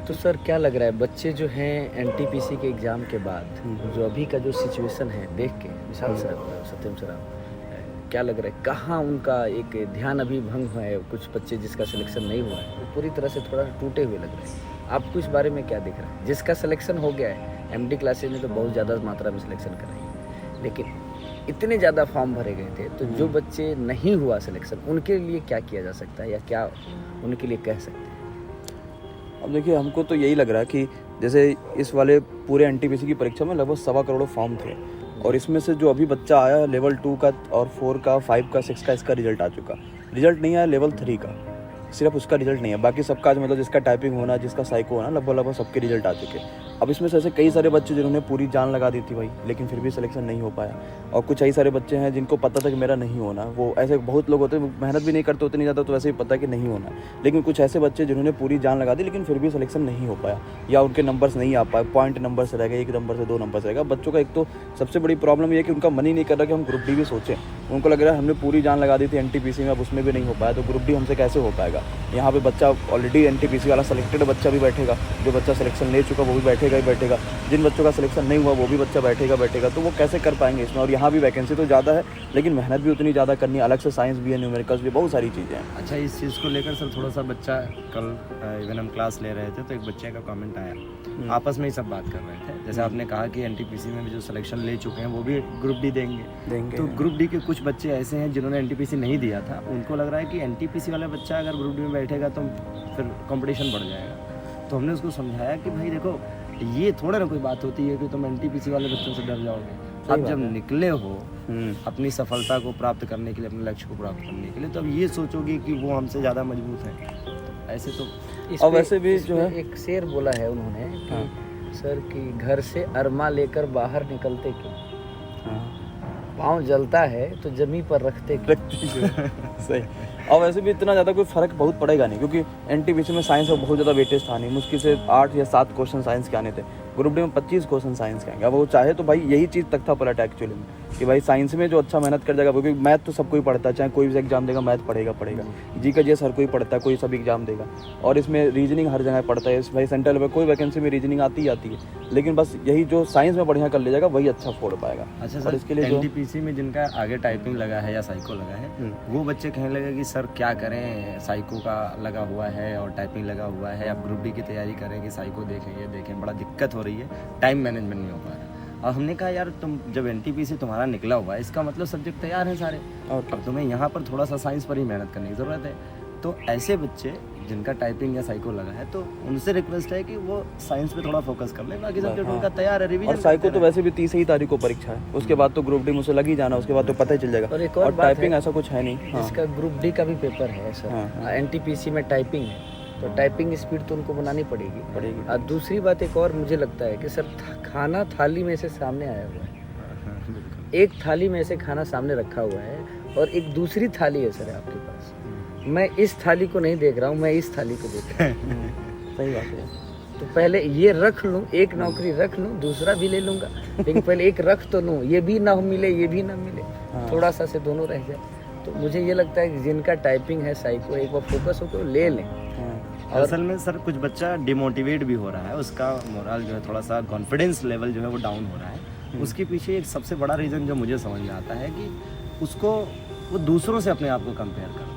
तो सर क्या लग रहा है बच्चे जो हैं एनटीपीसी के एग्ज़ाम के बाद जो अभी का जो सिचुएशन है देख के विशाल सर सत्यम सर आप क्या लग रहा है कहाँ उनका एक ध्यान अभी भंग हुआ है? कुछ बच्चे जिसका सिलेक्शन नहीं हुआ है वो पूरी तरह से थोड़ा टूटे हुए लग रहे हैं। आपको इस बारे में क्या दिख रहा है? जिसका सिलेक्शन हो गया है एमडी क्लासेज में तो बहुत ज़्यादा मात्रा में सिलेक्शन कराई, लेकिन इतने ज़्यादा फॉर्म भरे गए थे, तो जो बच्चे नहीं हुआ सिलेक्शन उनके लिए क्या किया जा सकता है या क्या उनके लिए कह सकते हैं? अब देखिए, हमको तो यही लग रहा है कि जैसे इस वाले पूरे एनटीपीसी की परीक्षा में लगभग 1.25 करोड़ फॉर्म थे और इसमें से जो अभी बच्चा आया लेवल 2 का और 4 का 5 का 6 का इसका रिजल्ट आ चुका। रिजल्ट नहीं आया लेवल 3 का, सिर्फ उसका रिजल्ट नहीं है, बाकी सबका मतलब जिसका टाइपिंग होना, जिसका साइको होना, लगभग सबके रिजल्ट आ चुके। अब इसमें से ऐसे कई सारे बच्चे जिन्होंने पूरी जान लगा दी थी भाई, लेकिन फिर भी सिलेक्शन नहीं हो पाया। और कुछ ऐसे सारे बच्चे हैं जिनको पता था कि मेरा नहीं होना, वो ऐसे बहुत लोग होते हैं मेहनत भी नहीं करते उतनी ज़्यादा, तो वैसे ही पता कि नहीं होना। लेकिन कुछ ऐसे बच्चे जिन्होंने पूरी जान लगा दी लेकिन फिर भी सिलेक्शन नहीं हो पाया या उनके नंबर्स नहीं आ पाए, पॉइंट नंबर से रह गए, 1 नंबर से 2 नंबर से रह गया। बच्चों का एक तो सबसे बड़ी प्रॉब्लम ये है कि उनका मन ही नहीं कर रहा कि हम ग्रुप डी भी सोचें। उनको लग रहा है हमने पूरी जान लगा दी थी एनटीपीसी में, अब उसमें भी नहीं हो पाया तो ग्रुप डी हमसे कैसे हो पाएगा। यहाँ पे बच्चा ऑलरेडी एनटीपीसी वाला सेलेक्टेड बच्चा भी बैठेगा, जो बच्चा सिलेक्शन ले चुका वो भी बैठेगा ही बैठेगा, जिन बच्चों का सिलेक्शन नहीं हुआ वो भी बच्चा बैठेगा, तो वो कैसे कर पाएंगे इसमें। और यहाँ भी वैकेंसी तो ज़्यादा है लेकिन मेहनत भी उतनी ज़्यादा करनी, अलग से साइंस भी है, न्यूमेरिकल्स भी, बहुत सारी चीज़ें हैं। अच्छा, इस चीज़ को लेकर सर थोड़ा सा बच्चा कल इवन हम क्लास ले रहे थे तो एक बच्चे का कमेंट आया, आपस में ही सब बात कर रहे थे। जैसे आपने कहा कि एनटीपीसी में भी जो सिलेक्शन ले चुके हैं वो भी ग्रुप डी देंगे। तो ग्रुप डी के कुछ बच्चे ऐसे हैं जिन्होंने एनटीपीसी नहीं दिया था, उनको लग रहा है कि एनटीपीसी वाला बच्चा अगर ग्रुप डी में बैठेगा तो फिर कंपटीशन बढ़ जाएगा। तो हमने उसको समझाया कि भाई देखो, ये थोड़ा ना कोई बात होती है कि तुम एनटीपीसी वाले बच्चों से डर जाओगे। अब जब निकले हो अपनी सफलता को प्राप्त करने के लिए, अपने लक्ष्य को प्राप्त करने के लिए, तो अब ये सोचोगे कि वो हमसे ज़्यादा मजबूत है। ऐसे तो और वैसे भी जो है एक शेर बोला है उन्होंने कि सर कि घर से अरमा लेकर बाहर निकलते क्यों, पाँव जलता है तो जमी पर रखते क्यों। सही। और वैसे भी इतना ज़्यादा कोई फ़र्क बहुत पड़ेगा नहीं, क्योंकि एनटीपीसी में साइंस में बहुत ज़्यादा वेटेज था नहीं, मुश्किल से 8 या 7 क्वेश्चन साइंस के आने थे। ग्रुप डी में 25 क्वेश्चन साइंस के आएंगे। अब वो चाहे तो भाई यही चीज़ तक था पलट एक्चुअली में कि भाई साइंस में जो अच्छा मेहनत कर जाएगा, क्योंकि मैथ तो सब कोई पढ़ता है, चाहे कोई भी एग्जाम देगा मैथ पढ़ेगा। जी का जेस हर कोई पढ़ता है, कोई सब एग्जाम देगा। और इसमें रीजनिंग हर जगह पढ़ता है, भाई सेंट्रल में कोई वैकेंसी में रीजनिंग आती ही आती है, लेकिन बस यही जो साइंस में बढ़िया कर ले जाएगा वही अच्छा फोड़ पाएगा। अच्छा सर, इसके लिए एनटीपीसी में जिनका आगे टाइपिंग लगा है या साइको लगा है, वो बच्चे कहने लगे कि सर क्या करें, साइको का लगा हुआ है और टाइपिंग लगा हुआ है, अब ग्रुप डी की तैयारी करें कि साइको देखें, ये देखें, बड़ा दिक्कत हो रही है, टाइम मैनेजमेंट नहीं हो पा रहा। और हमने कहा यार तुम जब एनटीपीसी तुम्हारा निकला हुआ है, इसका मतलब सब्जेक्ट तैयार हैं सारे, और अब तुम्हें यहाँ पर थोड़ा सा साइंस पर ही मेहनत करने की ज़रूरत है। तो ऐसे बच्चे जिनका टाइपिंग या साइको लगा है, तो उनसे रिक्वेस्ट है कि वो साइंस पे थोड़ा फोकस कर ले, बाकी सब्जेक्ट उनका तैयार है, रिवीजन। और साइको तो वैसे भी 30 ही तारीख को परीक्षा है, उसके बाद तो ग्रुप डी मुझसे लग ही जाना, उसके बाद तो पता ही चल जाएगा। और टाइपिंग ऐसा कुछ है नहीं, इसका ग्रुप डी का भी पेपर है सर, एनटीपीसी में टाइपिंग है, तो टाइपिंग स्पीड तो उनको बनानी पड़ेगी। और दूसरी बात एक और मुझे लगता है कि सर खाना थाली में से सामने आया हुआ है, एक थाली में से खाना सामने रखा हुआ है और एक दूसरी थाली है सर आपके पास। मैं इस थाली को नहीं देख रहा हूँ, मैं इस थाली को देख रहा हूँ। सही बात है। तो पहले ये रख लूँ, एक नौकरी रख लूँ, दूसरा भी ले लूँगा, लेकिन पहले एक रख तो लूँ, ये भी ना मिले ये भी ना मिले, थोड़ा सा से दोनों रह जाए। तो मुझे ये लगता है कि जिनका टाइपिंग है साइको, एक बार फोकस होकर ले लें। और असल में सर कुछ बच्चा डिमोटिवेट भी हो रहा है, उसका मोरल जो है थोड़ा सा कॉन्फिडेंस लेवल जो है वो डाउन हो रहा है। उसके पीछे एक सबसे बड़ा रीज़न जो मुझे समझ में आता है कि उसको वो दूसरों से अपने आप को कंपेयर करता है।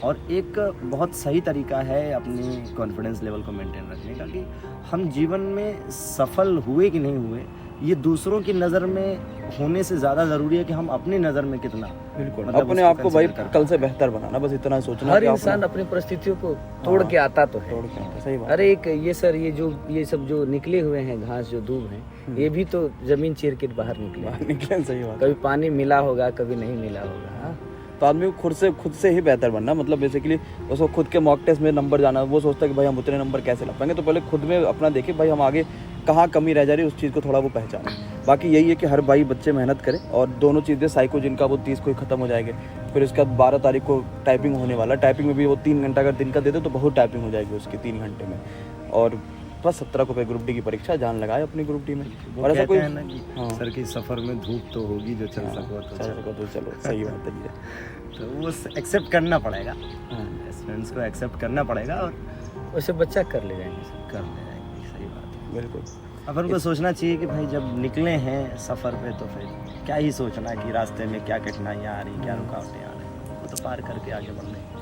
और एक बहुत सही तरीका है अपनी कॉन्फिडेंस लेवल को मेंटेन रखने का कि हम जीवन में सफल हुए कि नहीं हुए, ये दूसरों की नज़र में होने से ज़्यादा ज़रूरी है कि हम अपनी नज़र में कितना, बिल्कुल मतलब अपने आप को भाई कल से बेहतर बनाना, बस इतना सोचना। हर इंसान अपनी परिस्थितियों को तोड़ के आता तो है। सही बात। अरे एक ये सर ये सब जो निकले हुए हैं घास जो दूब हैं, ये भी तो जमीन चीर के बाहर निकले। सही बात। कभी पानी मिला होगा, कभी नहीं मिला होगा। तो आदमी को खुद से ही बेहतर बनना, मतलब बेसिकली उसको खुद के मॉक टेस्ट में नंबर जाना, वो सोचता है कि भाई हम उतने नंबर कैसे ला पाएंगे, तो पहले खुद में अपना देखें भाई हम आगे कहाँ कमी रह जा रही है, उस चीज़ को थोड़ा वो पहचानें। बाकी यही है कि हर भाई बच्चे मेहनत करें और दोनों चीज़ें, साइको जिनका वो 30 को ही खत्म हो जाएंगे, फिर उसके बाद 12 तारीख को टाइपिंग होने वाला, टाइपिंग में भी वो 3 घंटा अगर दिन का दे दे तो बहुत टाइपिंग हो जाएगी उसकी 3 घंटे में। और बस 17 को पे ग्रुप डी की परीक्षा, जान लगाए अपनी ग्रुप डी में। और ऐसा कोई है ना कि सर की सफ़र में धूप तो होगी, जो चल सको तो चलो। सही बात है। तो वो एक्सेप्ट करना पड़ेगा, स्टूडेंट्स को एक्सेप्ट करना पड़ेगा और वैसे बच्चा कर ले जाएंगे सर। कर ले जाएंगे, सही बात है। बिल्कुल। अपन को सोचना चाहिए कि भाई जब निकले हैं सफ़र पे तो फिर क्या ही सोचना कि रास्ते में क्या कठिनाइयाँ आ रही, क्या रुकावटें आ रही, वो तो पार करके आगे बढ़ना है।